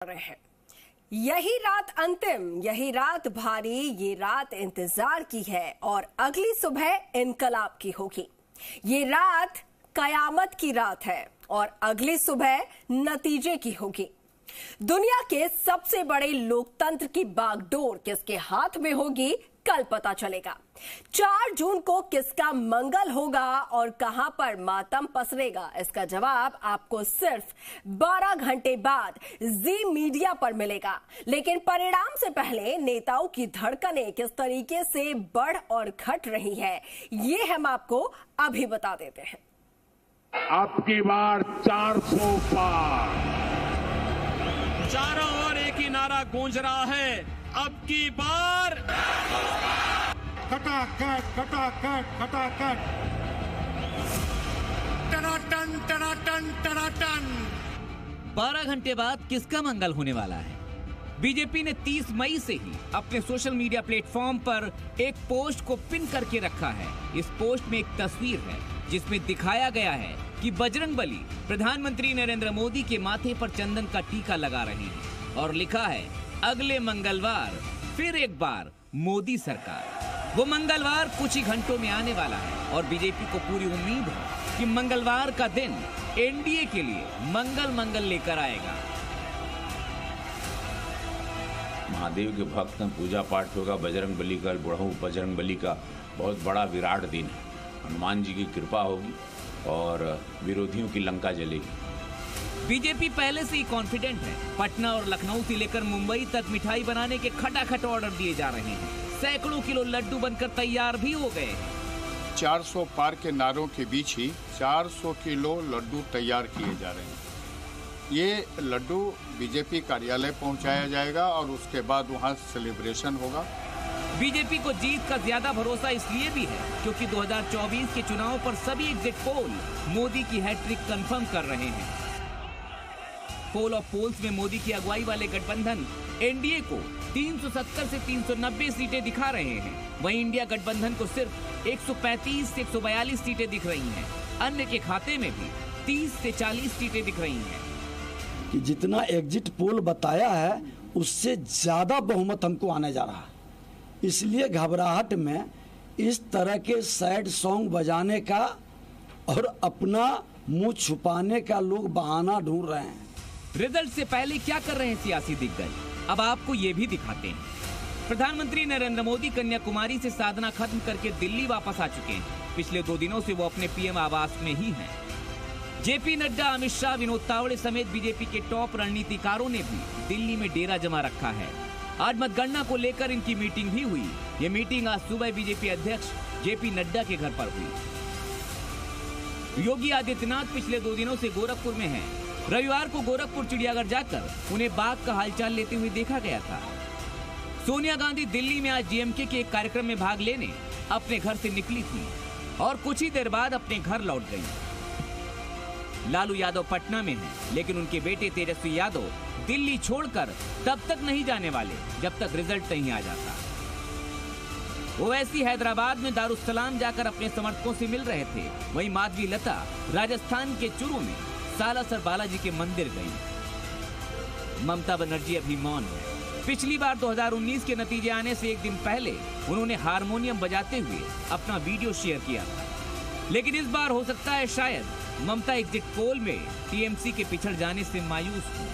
रहे हैं। यही रात अंतिम, यही रात भारी, ये रात इंतजार की है और अगली सुबह इनकलाब की होगी। ये रात कयामत की रात है और अगली सुबह नतीजे की होगी। दुनिया के सबसे बड़े लोकतंत्र की बागडोर किसके हाथ में होगी, कल पता चलेगा। 4 जून को किसका मंगल होगा और कहां पर मातम पसरेगा, इसका जवाब आपको सिर्फ 12 घंटे बाद जी मीडिया पर मिलेगा। लेकिन परिणाम से पहले नेताओं की धड़कनें किस तरीके से बढ़ और घट रही है, ये हम आपको अभी बता देते हैं। अब की बार 400 पार। चारों ओर एक ही नारा गूंज रहा है, अब की बार खटाखट खटाखट खटाखट, टनाटन टनाटन टनाटन। 12 घंटे बाद किसका मंगल होने वाला है? बीजेपी ने 30 मई से ही अपने सोशल मीडिया प्लेटफॉर्म पर एक पोस्ट को पिन करके रखा है। इस पोस्ट में एक तस्वीर है जिसमें दिखाया गया है कि बजरंगबली प्रधानमंत्री नरेंद्र मोदी के माथे पर चंदन का टीका लगा रहे हैं और लिखा है, अगले मंगलवार फिर एक बार मोदी सरकार। वो मंगलवार कुछ ही घंटों में आने वाला है और बीजेपी को पूरी उम्मीद है कि मंगलवार का दिन एनडीए के लिए मंगल लेकर आएगा। महादेव के भक्त पूजा पाठ होगा। बजरंगबली का, बुढ़ऊ बजरंगबली का बहुत बड़ा विराट दिन है। हनुमान जी की कृपा होगी और विरोधियों की लंका जलेगी। बीजेपी पहले से ही कॉन्फिडेंट है। पटना और लखनऊ से लेकर मुंबई तक मिठाई बनाने के खटाखट ऑर्डर दिए जा रहे हैं। सैकड़ों किलो लड्डू बनकर तैयार भी हो गए हैं। 400 पार के नारों के बीच ही 400 किलो लड्डू तैयार किए जा रहे हैं। ये लड्डू बीजेपी कार्यालय पहुंचाया जाएगा और उसके बाद वहां सेलिब्रेशन होगा। बीजेपी को जीत का ज्यादा भरोसा इसलिए भी है क्योंकि 2024 के चुनाव पर सभी एग्जिट पोल मोदी की हैट्रिक कंफर्म कर रहे हैं। पोल ऑफ पोल्स में मोदी की अगुवाई वाले गठबंधन एनडीए को 370 से 390 सीटें दिखा रहे हैं। वहीं इंडिया गठबंधन को सिर्फ 135 से 142 सीटें दिख रही हैं। अन्य के खाते में भी 30 से 40 सीटें दिख रही हैं। कि जितना एग्जिट पोल बताया है उससे ज्यादा बहुमत हमको आने जा रहा है। इसलिए घबराहट में इस तरह के सैड सॉन्ग बजाने का और अपना मुंह छुपाने का लोग बहाना ढूंढ रहे हैं। रिजल्ट से पहले क्या कर रहे हैं सियासी दिग्गज, अब आपको ये भी दिखाते हैं। प्रधानमंत्री नरेंद्र मोदी कन्याकुमारी से साधना खत्म करके दिल्ली वापस आ चुके हैं। पिछले 2 दिनों से वो अपने पीएम आवास में ही हैं। जेपी नड्डा, अमित शाह, विनोद तावड़े समेत बीजेपी के टॉप रणनीतिकारों ने भी दिल्ली में डेरा जमा रखा है। आज मतगणना को लेकर इनकी मीटिंग भी हुई। ये मीटिंग आज सुबह बीजेपी अध्यक्ष जेपी नड्डा के घर पर हुई। योगी आदित्यनाथ पिछले 2 दिनों से गोरखपुर में हैं। रविवार को गोरखपुर चिड़ियाघर जाकर उन्हें बाघ का हालचाल लेते हुए देखा गया था। सोनिया गांधी दिल्ली में आज डीएमके के एक कार्यक्रम में भाग लेने अपने घर से निकली थी और कुछ ही देर बाद अपने घर लौट गई। लालू यादव पटना में हैं, लेकिन उनके बेटे तेजस्वी यादव दिल्ली छोड़कर तब तक नहीं जाने वाले जब तक रिजल्ट नहीं आ जाता। ओवैसी हैदराबाद में दारुस्सलाम जाकर अपने समर्थकों से मिल रहे थे। वहीं माधवी लता राजस्थान के चुरू में सालासर बालाजी के मंदिर गई। ममता बनर्जी अभी मौन है। पिछली बार 2019 के नतीजे आने से एक दिन पहले उन्होंने हारमोनियम बजाते हुए अपना वीडियो शेयर किया था। लेकिन इस बार हो सकता है शायद ममता एग्जिट पोल में टीएमसी के पिछड़ जाने से मायूस हो।